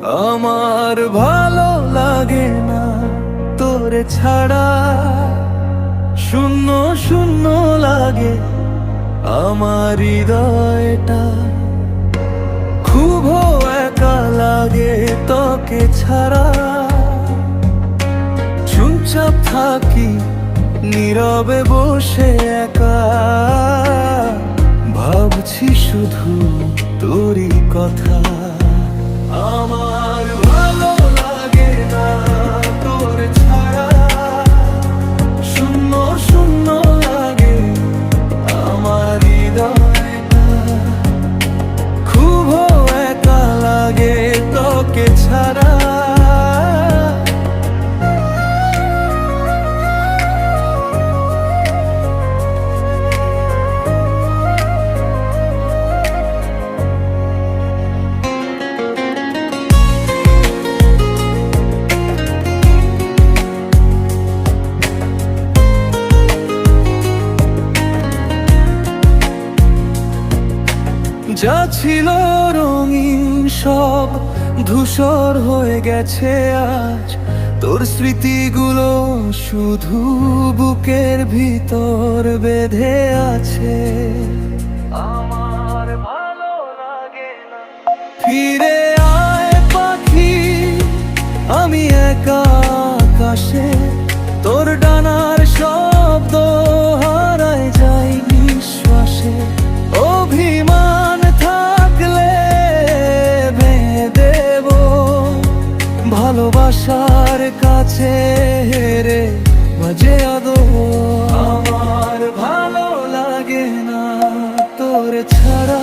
আমার ভালো লাগে না তোরে ছাড়া, শূন্য শূন্য লাগে আমার হৃদয়টা। খুব একা লাগে তোকে ছাড়া, চুপচাপ থাকি নীরবে বসে একা, ভাবছি শুধু তোরই কথা। আমার ভালো লাগে না তোর ছাড়া, শূন্য শূন্য লাগে আমার হৃদয়টা। খুব একা লাগে তোকে ছাড়া। যা ছিল রঙিন সব ধূসর হয়ে গেছে আজ, তোর স্মৃতিগুলো শুধু বুকের ভিতর বেঁধে আছে। আমার ভালো লাগে না, ফিরে আয় পাখি, আমি একা আকাশে, তোর ডানার শব্দ হারায় যাই নিঃশ্বাসে। অভিমান থাকলে ভেঙে দেব, ভালোবাসার কাছে হেরে বাজে আদো। আমার ভালো লাগে না তোর ছাড়া,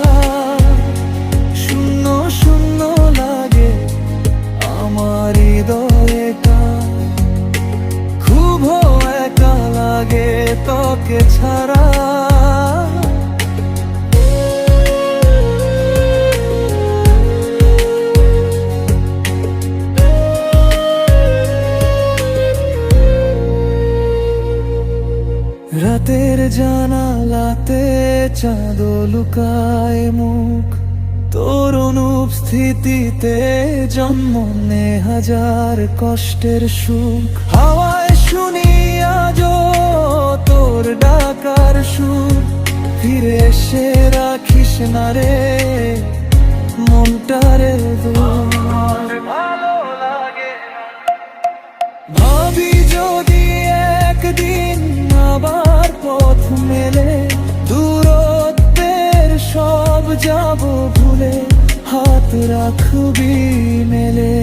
শূন্য শূন্য লাগে আমার হৃদয়টা। খুব একা লাগে তোকে ছাড়া। রাতের জানালাতে চাঁদ লুকায় মুখ, তোর অনুপস্থিতিতে জন্ম নে হাজার কষ্টের সুখ। হাওয়ায় শুনি আজও তোর ডাকার সুর, ফিরে এসে রাখিস না রে মনটারে দূর। ভালো লাগে না, ভাবি যদি একদিন আবার পথ মেলে, দূরত্বের সব যাব ভুলে, হাত রাখবি মেলে।